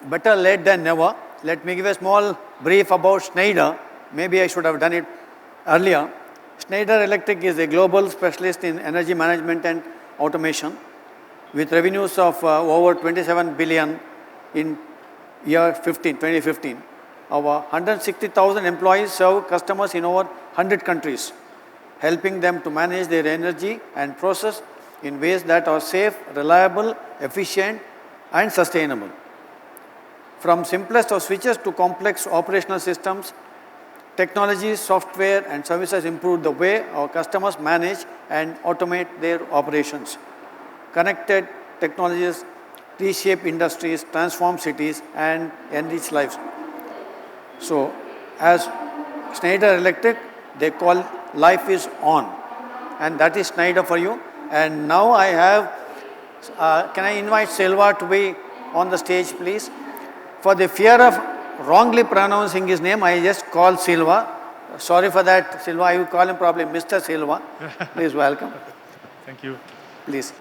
better late than never. Let me give a small brief about Schneider. Maybe I should have done it earlier. Schneider Electric is a global specialist in energy management and automation with revenues of over 27 billion in year 2015. Our 160,000 employees serve customers in over 100 countries, helping them to manage their energy and process in ways that are safe, reliable, efficient, and sustainable. From simplest of switches to complex operational systems, technologies, software, and services improve the way our customers manage and automate their operations. Connected technologies reshape industries, transform cities, and enrich lives. So, as Schneider Electric, they call life is on, and that is Schneider for you. And now I have, can I invite Silva to be on the stage, please? For the fear of wrongly pronouncing his name, I just call Silva. Sorry for that, Silva. I will call him probably Mr. Silva. Please welcome. Thank you. Please.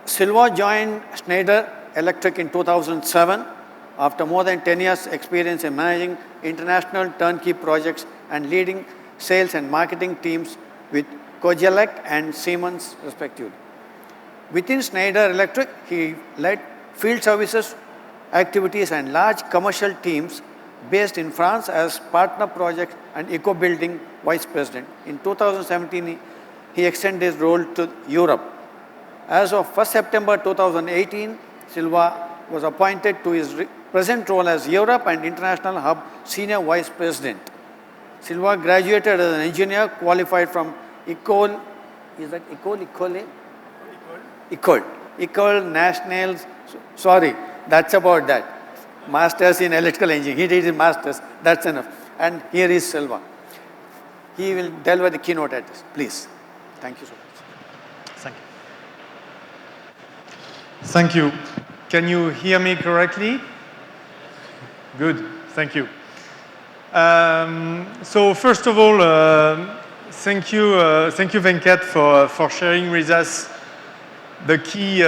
Silva joined Schneider Electric in 2007 after more than 10 years experience in managing international turnkey projects and leading sales and marketing teams with Kogelec and Siemens respectively. Within Schneider Electric, he led field services activities and large commercial teams based in France as partner project and eco-building vice president. In 2017, he extended his role to Europe. As of 1st September 2018, Silva was appointed to his present role as Europe and International Hub Senior Vice President. Silva graduated as an engineer qualified from École Nationale, sorry, that's about that. Masters in electrical engineering. He did his masters, that's enough. And here is Silva. He will deliver the keynote address. Please. Thank you so much. Thank you. Thank you. Can you hear me correctly? Good. Thank you. So first of all, thank you, Venkat, for sharing with us the key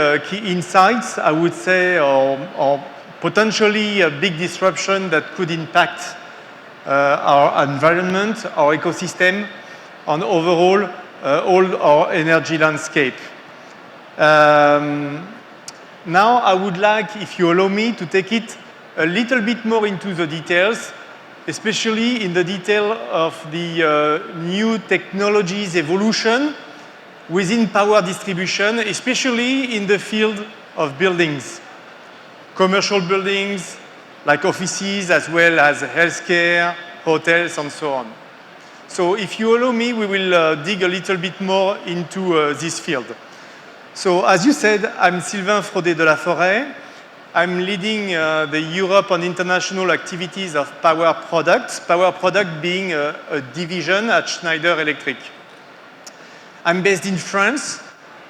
insights, I would say, or potentially a big disruption that could impact our environment, our ecosystem, and overall all our energy landscape. Now I would like, if you allow me, to take it a little bit more into the details, especially in the detail of the new technologies evolution within power distribution, especially in the field of buildings, commercial buildings like offices as well as healthcare, hotels, and so on. So if you allow me, we will dig a little bit more into this field. So as you said, I'm Sylvain Fraudet de la Forêt. I'm leading the Europe and international activities of Power Products, Power Product being a division at Schneider Electric. I'm based in France,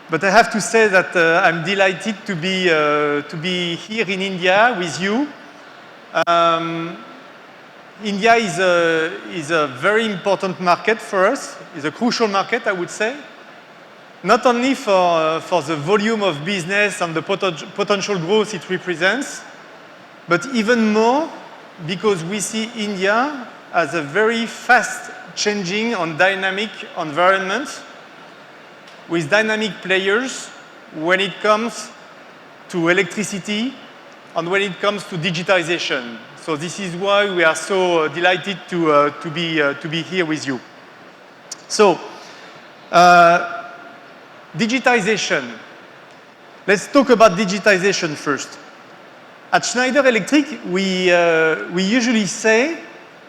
but I have to say that I'm delighted to be here in India with you. India is a very important market for us. It's a crucial market, I would say. Not only for the volume of business and the potential growth it represents, but even more because we see India as a very fast changing and dynamic environment with dynamic players when it comes to electricity and when it comes to digitization. So this is why we are so delighted to be here with you. So, digitization. Let's talk about digitization first. At Schneider Electric, we usually say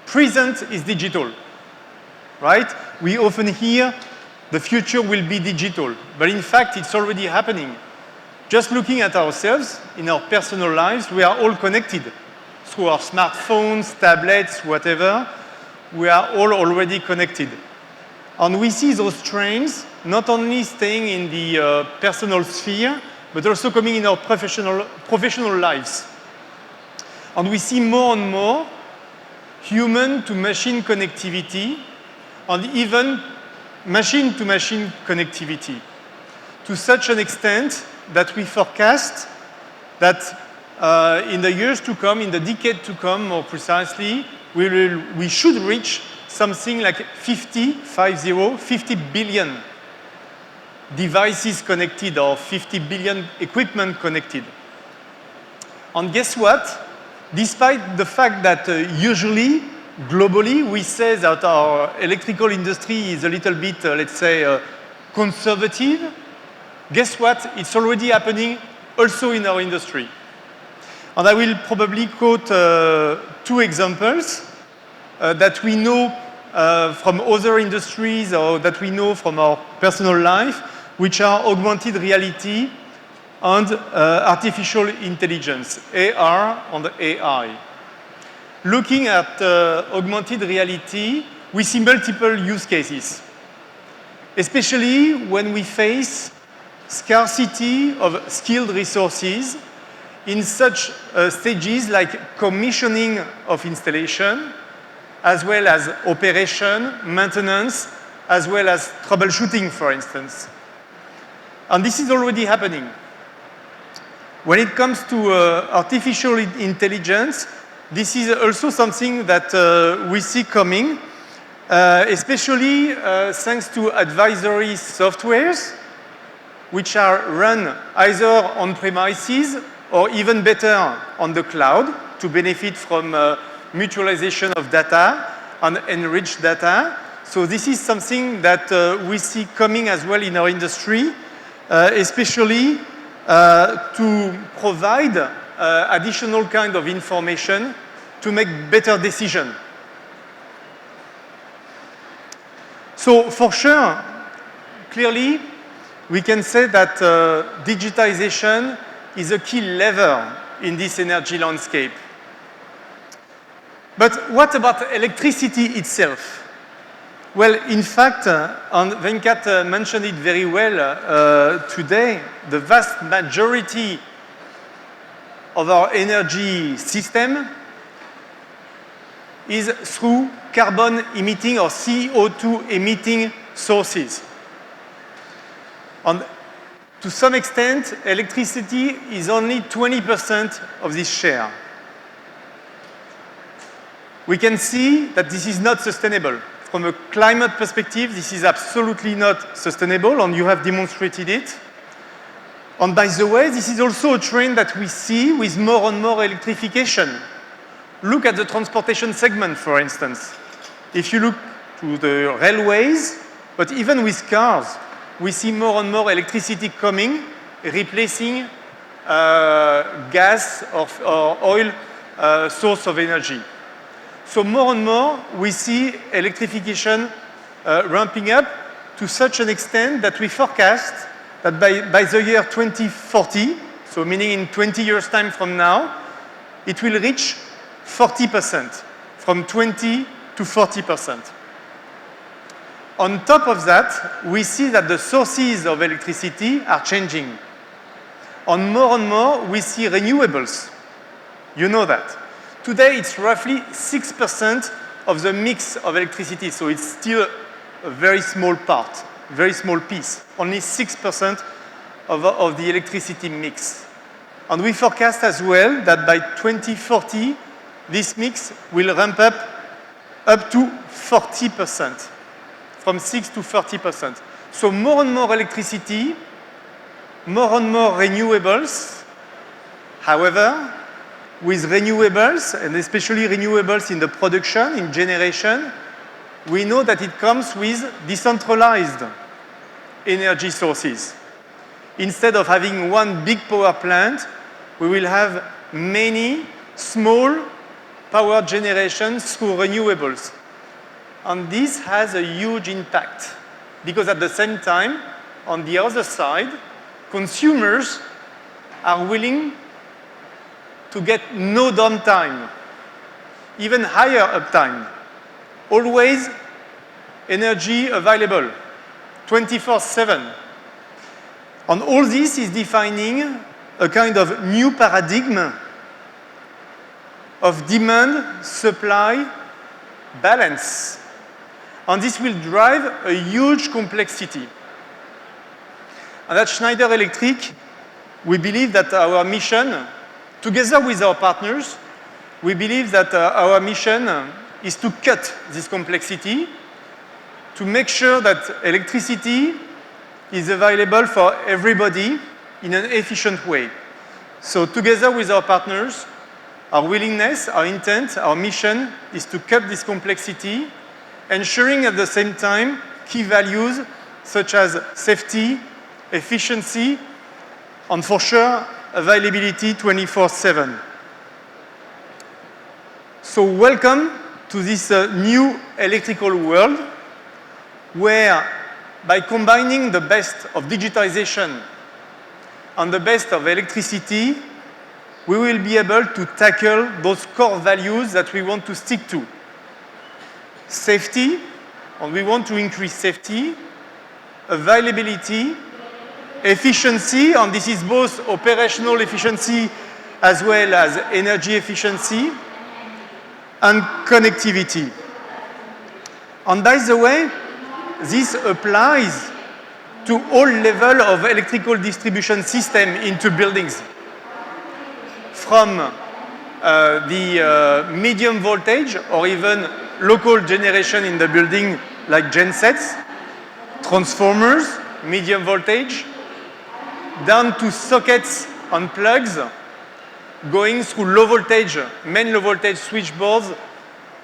present is digital, right? We often hear the future will be digital, but in fact, it's already happening. Just looking at ourselves in our personal lives, we are all connected through our smartphones, tablets, whatever. We are all already connected. And we see those trends not only staying in the personal sphere, but also coming in our professional lives. And we see more and more human-to-machine connectivity and even machine-to-machine connectivity to such an extent that we forecast that in the years to come, in the decade to come, more precisely, we should reach something like 50 billion devices connected or 50 billion equipment connected. And guess what? Despite the fact that usually, globally, we say that our electrical industry is a little bit, let's say, conservative, guess what? It's already happening also in our industry. And I will probably quote two examples that we know from other industries or that we know from our personal life, which are augmented reality and artificial intelligence, AR and AI. Looking at augmented reality, we see multiple use cases, especially when we face scarcity of skilled resources in such stages like commissioning of installation, as well as operation, maintenance, as well as troubleshooting, for instance. And this is already happening. When it comes to artificial intelligence, this is also something that we see coming, especially thanks to advisory softwares, which are run either on premises or even better on the cloud to benefit from mutualization of data and enriched data. So this is something that we see coming as well in our industry, especially to provide additional kind of information to make better decisions. So for sure, clearly, we can say that digitization is a key lever in this energy landscape. But what about electricity itself? Well, in fact, and Venkat mentioned it very well today, the vast majority of our energy system is through carbon emitting or CO2 emitting sources. And to some extent, electricity is only 20% of this share. We can see that this is not sustainable. From a climate perspective, this is absolutely not sustainable, and you have demonstrated it. And by the way, this is also a trend that we see with more and more electrification. Look at the transportation segment, for instance. If you look to the railways, but even with cars, we see more and more electricity coming, replacing gas or oil source of energy. So more and more, we see electrification ramping up to such an extent that we forecast that by the year 2040, so meaning in 20 years' time from now, it will reach 40%, from 20 to 40%. On top of that, we see that the sources of electricity are changing. And more, we see renewables. You know that. Today, it's roughly 6% of the mix of electricity, so it's still a very small part, very small piece, only 6% of the electricity mix. And we forecast as well that by 2040, this mix will ramp up to 40%, from 6 to 40%. So more and more electricity, more and more renewables. However, with renewables, and especially renewables in the production, in generation, we know that it comes with decentralized energy sources. Instead of having one big power plant, we will have many small power generations through renewables. And this has a huge impact, because at the same time, on the other side, consumers are willing to get no downtime, even higher uptime. Always energy available, 24/7. And all this is defining a kind of new paradigm of demand-supply balance. And this will drive a huge complexity. And at Schneider Electric, we believe that our mission together with our partners, we believe that our mission is to cut this complexity, to make sure that electricity is available for everybody in an efficient way. So together with our partners, our willingness, our intent, our mission is to cut this complexity, ensuring at the same time key values such as safety, efficiency, and for sure, availability 24/7. So welcome to this new electrical world where by combining the best of digitization and the best of electricity, we will be able to tackle those core values that we want to stick to. Safety, and we want to increase safety, availability, efficiency, and this is both operational efficiency as well as energy efficiency, and connectivity. And by the way, this applies to all levels of electrical distribution system into buildings. From the medium voltage or even local generation in the building like gensets, transformers, medium voltage, down to sockets and plugs, going through low voltage, main low voltage switchboards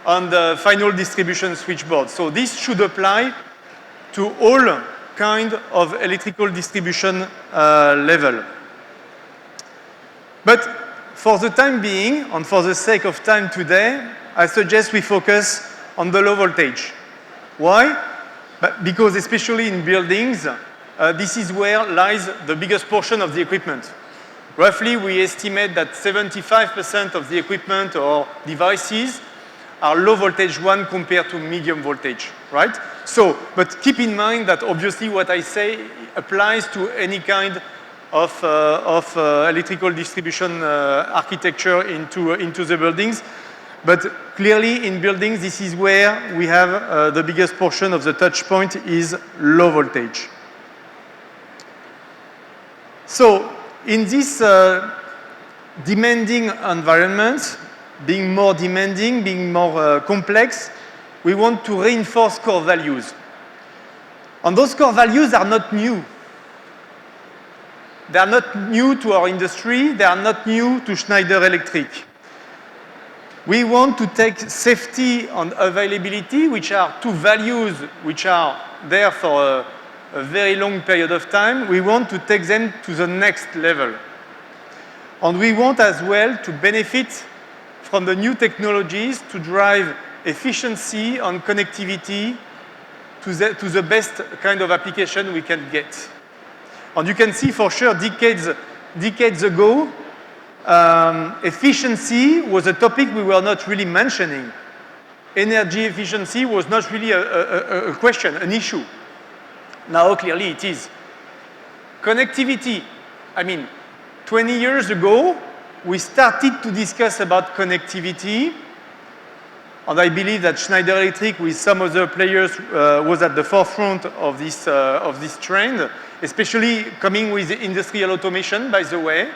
and the final distribution switchboard. So this should apply to all kind of electrical distribution level. But for the time being, and for the sake of time today, I suggest we focus on the low voltage. Why? Because especially in buildings, this is where lies the biggest portion of the equipment. Roughly, we estimate that 75% of the equipment or devices are low voltage one compared to medium voltage, right? So, but keep in mind that obviously what I say applies to any kind of electrical distribution architecture into the buildings. But clearly in buildings, this is where we have the biggest portion of the touch point is low voltage. So in this demanding environment, being more demanding, being more complex, we want to reinforce core values. And those core values are not new. They are not new to our industry. They are not new to Schneider Electric. We want to take safety and availability, which are two values which are there for a very long period of time. We want to take them to the next level. And we want as well to benefit from the new technologies to drive efficiency and connectivity to the best kind of application we can get. And you can see for sure decades ago, efficiency was a topic we were not really mentioning. Energy efficiency was not really a question, an issue. Now clearly it is. Connectivity, I mean, 20 years ago, we started to discuss about connectivity, and I believe that Schneider Electric, with some other players, was at the forefront of this trend, especially coming with industrial automation, by the way.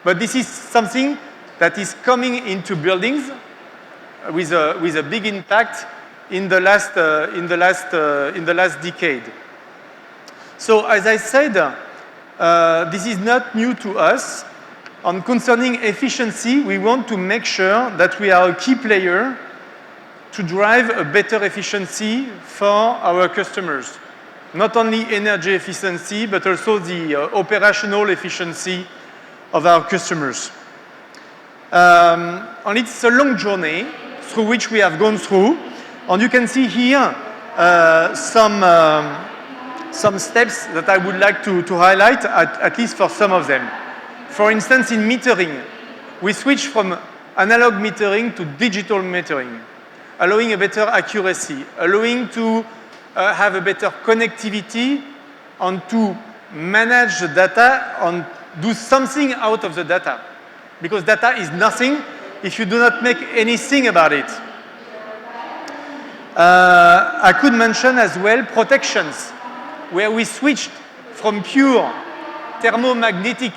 But this is something that is coming into buildings with a big impact in the last decade. So, as I said, this is not new to us. And concerning efficiency, we want to make sure that we are a key player to drive a better efficiency for our customers. Not only energy efficiency, but also the operational efficiency of our customers. And it's a long journey through which we have gone through. And you can see here some steps that I would like to highlight, at least for some of them. For instance, in metering, we switched from analog metering to digital metering, allowing a better accuracy, allowing to have a better connectivity and to manage the data and do something out of the data. Because data is nothing if you do not make anything about it. I could mention as well protections, where we switched from pure thermomagnetic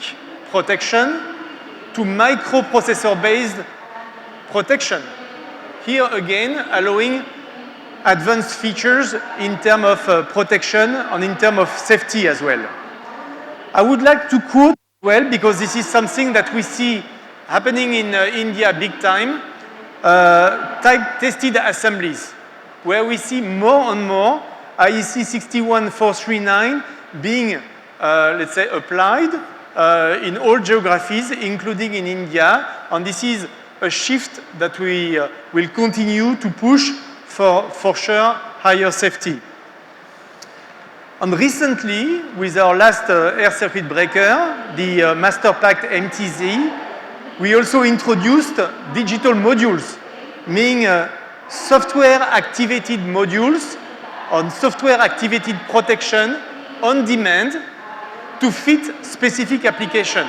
protection to microprocessor-based protection. Here again, allowing advanced features in terms of protection and in terms of safety as well. I would like to quote well, because this is something that we see happening in India big time, type-tested assemblies, where we see more and more IEC 61439 being, let's say, applied in all geographies, including in India, and this is a shift that we will continue to push for sure higher safety. And recently, with our last air circuit breaker, the Masterpact MTZ, we also introduced digital modules, meaning software-activated modules on software-activated protection on demand to fit specific application.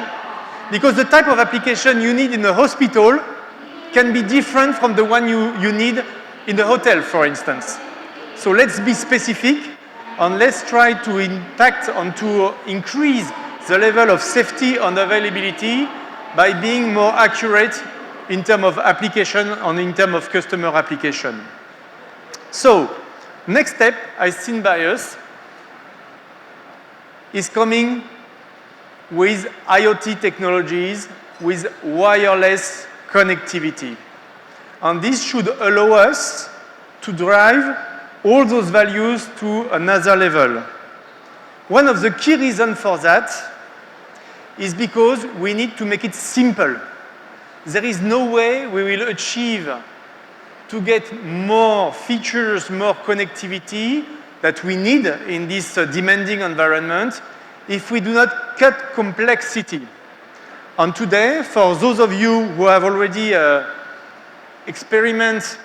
Because the type of application you need in a hospital can be different from the one you need in a hotel, for instance. So let's be specific and let's try to impact and to increase the level of safety and availability by being more accurate in terms of application and in terms of customer application. So, next step, as seen by us, is coming with IoT technologies, with wireless connectivity. And this should allow us to drive all those values to another level. One of the key reasons for that is because we need to make it simple. There is no way we will achieve to get more features, more connectivity that we need in this demanding environment if we do not cut complexity. And today, for those of you who have already experimented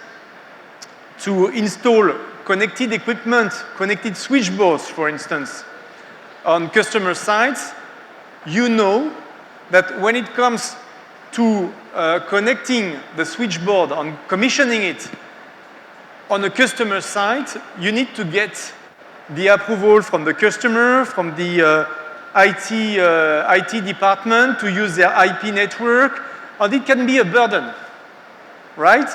to install connected equipment, connected switchboards, for instance, on customer sites, you know that when it comes to connecting the switchboard and commissioning it on a customer site, you need to get the approval from the customer, from the IT department to use their IP network, and it can be a burden, right?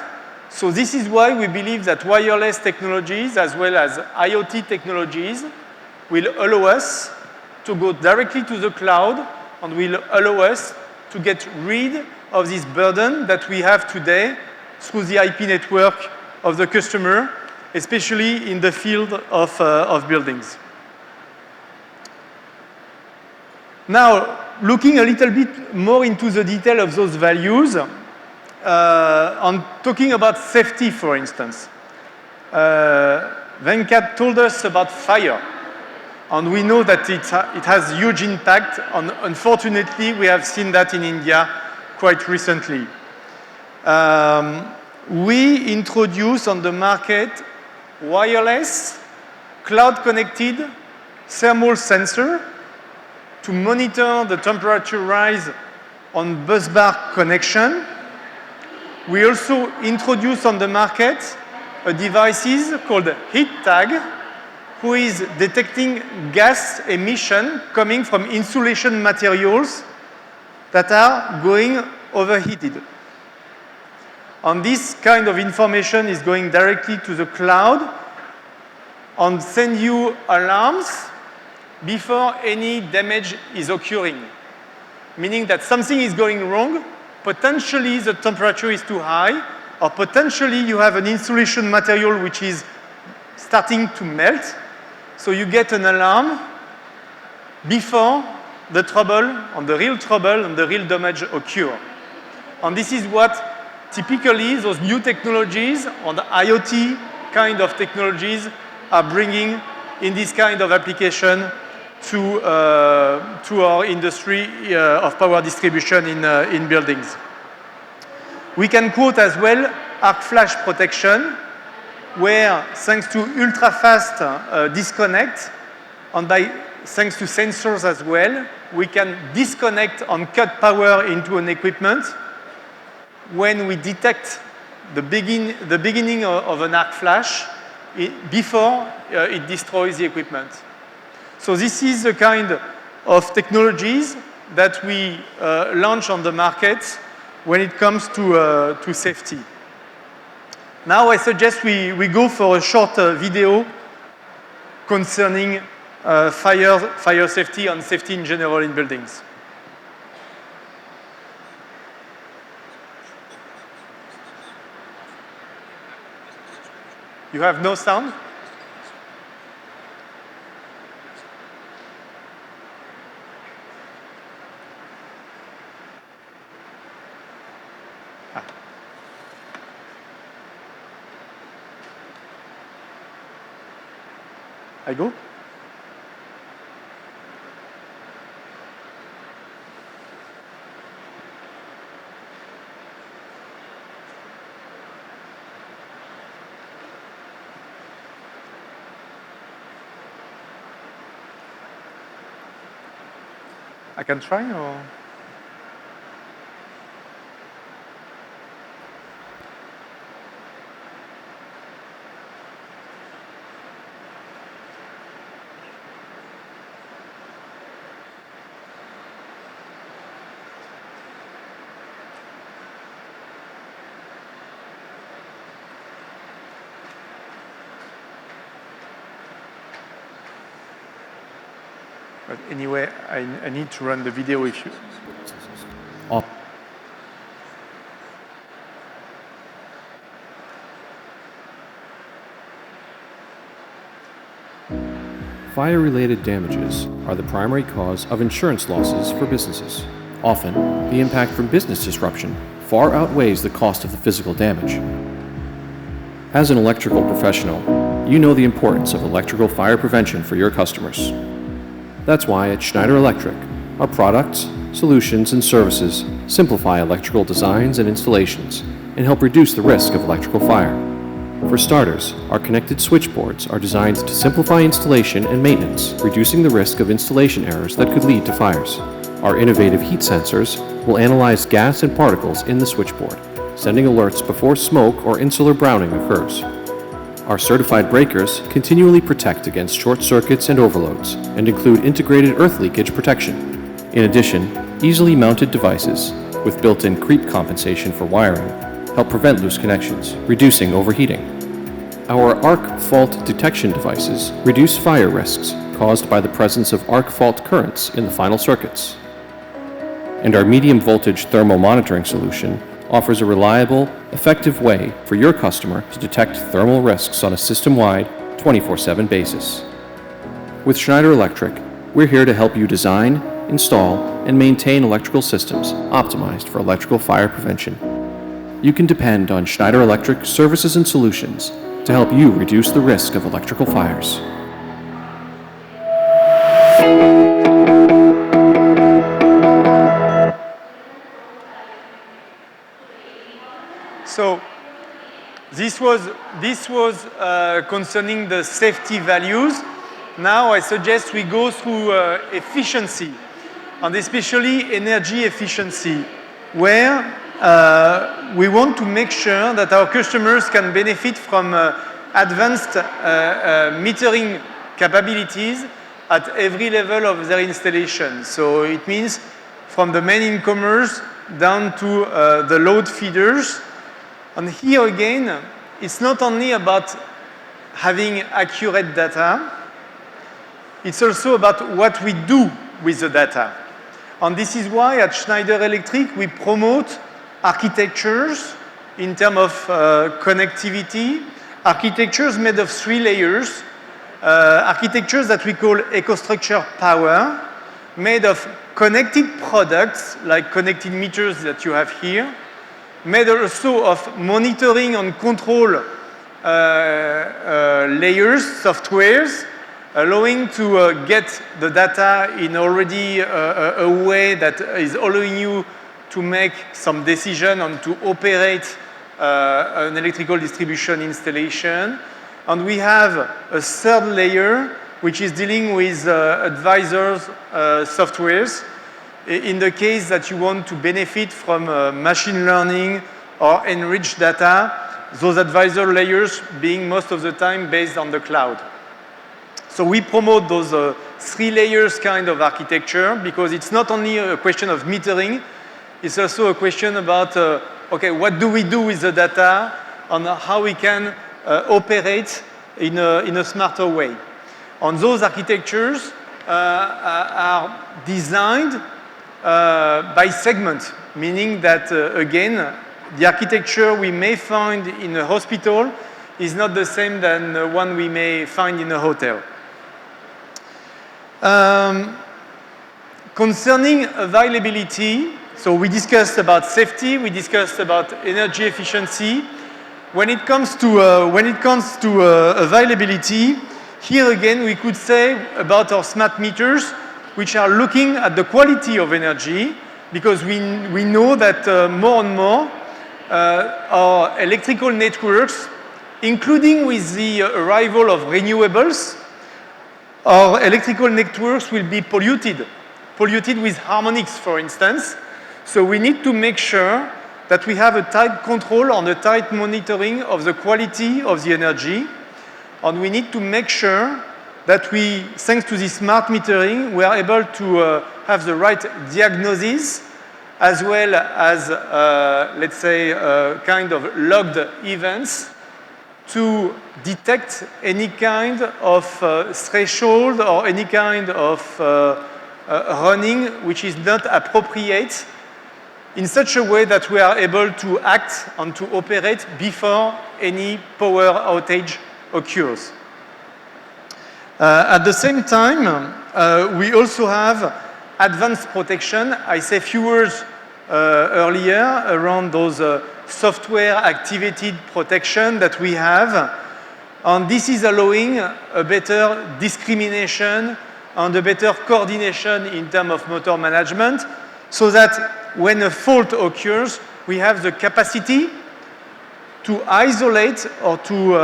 So this is why we believe that wireless technologies as well as IoT technologies will allow us to go directly to the cloud and will allow us to get rid of this burden that we have today through the IP network of the customer, especially in the field of buildings. Now, looking a little bit more into the detail of those values, on talking about safety, for instance, Venkat told us about fire, and we know that it has huge impact, and unfortunately, we have seen that in India quite recently. We introduced on the market wireless, cloud-connected thermal sensor to monitor the temperature rise on busbar connection. We also introduced on the market a device called HeatTag, who is detecting gas emission coming from insulation materials that are going overheated. And this kind of information is going directly to the cloud and send you alarms before any damage is occurring. Meaning that something is going wrong, potentially the temperature is too high, or potentially you have an insulation material which is starting to melt, so you get an alarm before the trouble, and the real damage occur. And this is what typically those new technologies and IoT kind of technologies are bringing in this kind of application to our industry of power distribution in buildings. We can quote as well arc flash protection, where thanks to ultra-fast disconnect, and thanks to sensors as well, we can disconnect and cut power into an equipment when we detect the beginning of an arc flash before it destroys the equipment. So this is the kind of technologies that we launch on the market when it comes to safety. Now I suggest we go for a short video concerning fire safety and safety in general in buildings. You have no sound? I go? I can try or? But anyway, I need to run the video if you... Oh. Fire-related damages are the primary cause of insurance losses for businesses. Often, the impact from business disruption far outweighs the cost of the physical damage. As an electrical professional, you know the importance of electrical fire prevention for your customers. That's why at Schneider Electric, our products, solutions, and services simplify electrical designs and installations and help reduce the risk of electrical fire. For starters, our connected switchboards are designed to simplify installation and maintenance, reducing the risk of installation errors that could lead to fires. Our innovative heat sensors will analyze gas and particles in the switchboard, sending alerts before smoke or insular browning occurs. Our certified breakers continually protect against short circuits and overloads and include integrated earth leakage protection. In addition, easily mounted devices with built-in creep compensation for wiring help prevent loose connections, reducing overheating. Our arc fault detection devices reduce fire risks caused by the presence of arc fault currents in the final circuits. And our medium voltage thermal monitoring solution offers a reliable, effective way for your customer to detect thermal risks on a system-wide, 24/7 basis. With Schneider Electric, we're here to help you design, install, and maintain electrical systems optimized for electrical fire prevention. You can depend on Schneider Electric services and solutions to help you reduce the risk of electrical fires. So this was concerning the safety values. Now I suggest we go through efficiency, and especially energy efficiency, where we want to make sure that our customers can benefit from advanced metering capabilities at every level of their installation. So it means from the main incomers down to the load feeders. And here again, it's not only about having accurate data, it's also about what we do with the data. And this is why at Schneider Electric we promote architectures in terms of connectivity, architectures made of 3 layers, architectures that we call EcoStruxure Power, made of connected products like connected meters that you have here, made also of monitoring and control layers, softwares, allowing to get the data in already a way that is allowing you to make some decision and to operate an electrical distribution installation. And we have a third layer, which is dealing with advisors softwares, in the case that you want to benefit from machine learning or enriched data, those advisor layers being most of the time based on the cloud. So we promote those three layers kind of architecture, because it's not only a question of metering, it's also a question about, okay, what do we do with the data, and how we can operate in a smarter way. And those architectures are designed by segment, meaning that, again, the architecture we may find in a hospital is not the same than the one we may find in a hotel. Concerning availability, so we discussed about safety, we discussed about energy efficiency. When it comes to availability, here again we could say about our smart meters, which are looking at the quality of energy, because we know that more and more our electrical networks, including with the arrival of renewables, our electrical networks will be polluted with harmonics, for instance. So we need to make sure that we have a tight control and a tight monitoring of the quality of the energy. And we need to make sure that we, thanks to this smart metering, we are able to have the right diagnosis, as well as, let's say, kind of logged events to detect any kind of threshold or any kind of running which is not appropriate, in such a way that we are able to act and to operate before any power outage occurs. At the same time, we also have advanced protection. I say a few words earlier around those software activated protection that we have. And this is allowing a better discrimination and a better coordination in terms of motor management, so that when a fault occurs, we have the capacity to isolate or to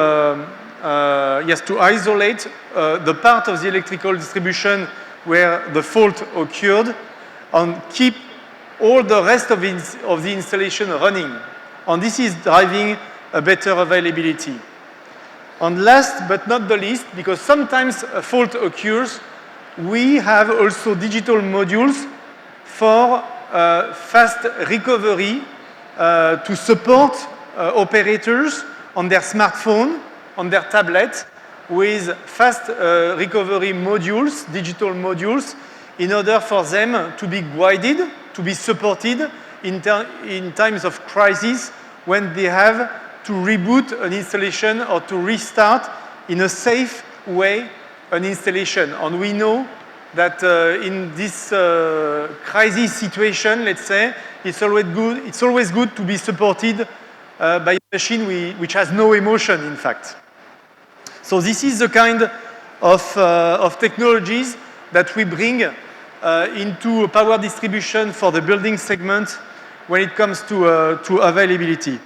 isolate the part of the electrical distribution where the fault occurred and keep all the rest of the installation running. And this is driving a better availability. And last but not the least, because sometimes a fault occurs, we have also digital modules for fast recovery to support operators on their smartphone, on their tablet, with fast recovery modules, digital modules, in order for them to be guided, to be supported in times of crisis, when they have to reboot an installation or to restart in a safe way an installation. And we know that in this crisis situation, let's say, it's always good to be supported by a machine which has no emotion, in fact. So this is the kind of technologies that we bring into power distribution for the building segment when it comes to availability.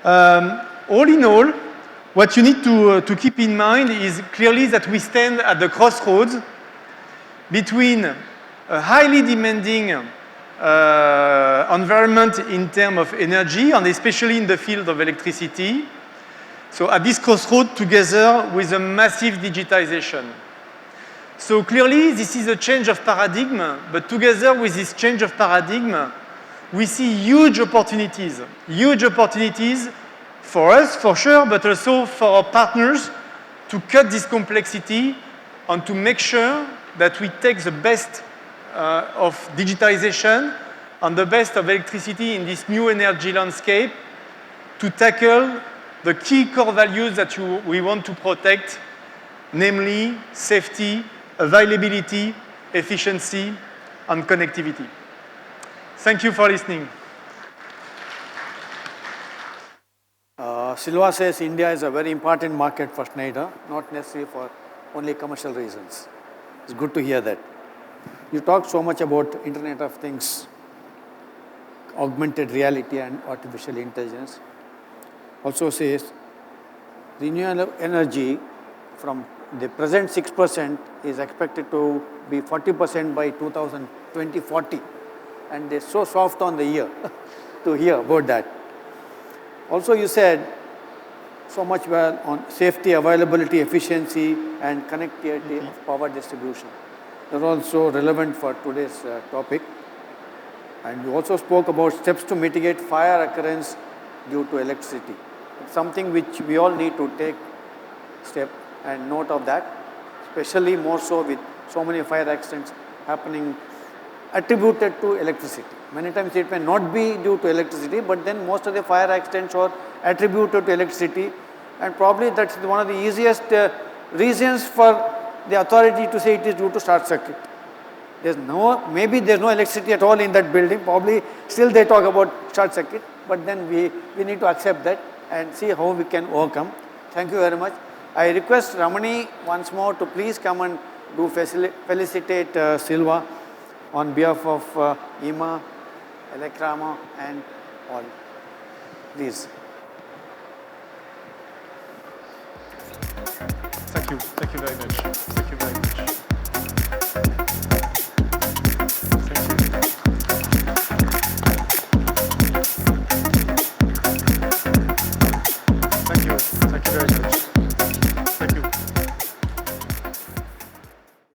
All in all, what you need to keep in mind is clearly that we stand at the crossroads between a highly demanding environment in terms of energy, and especially in the field of electricity. So at this crossroad, together with a massive digitization. So clearly, this is a change of paradigm, but together with this change of paradigm, we see huge opportunities for us, for sure, but also for our partners to cut this complexity and to make sure that we take the best of digitization and the best of electricity in this new energy landscape to tackle the key core values that we want to protect, namely safety, availability, efficiency, and connectivity. Thank you for listening. Silva says India is a very important market for Schneider, not necessarily for only commercial reasons. It's good to hear that. You talked so much about Internet of Things, augmented reality and artificial intelligence. Also says renewable energy from the present 6% is expected to be 40% by 2020-40. And they're so soft on the ear to hear about that. Also you said so much well on safety, availability, efficiency, and connectivity of power distribution. They're also relevant for today's topic. And we also spoke about steps to mitigate fire occurrence due to electricity. It's something which we all need to take step and note of that, especially more so with so many fire accidents happening attributed to electricity. Many times it may not be due to electricity, but then most of the fire accidents are attributed to electricity, and probably that's one of the easiest reasons for the authority to say it is due to short circuit. Maybe there's no electricity at all in that building, probably still they talk about short circuit, but then we need to accept that and see how we can overcome. Thank you very much. I request Ramani once more to please come and do felicitate Silva on behalf of IMA, Electrama and all. Please. Thank you very much. Thank you very much.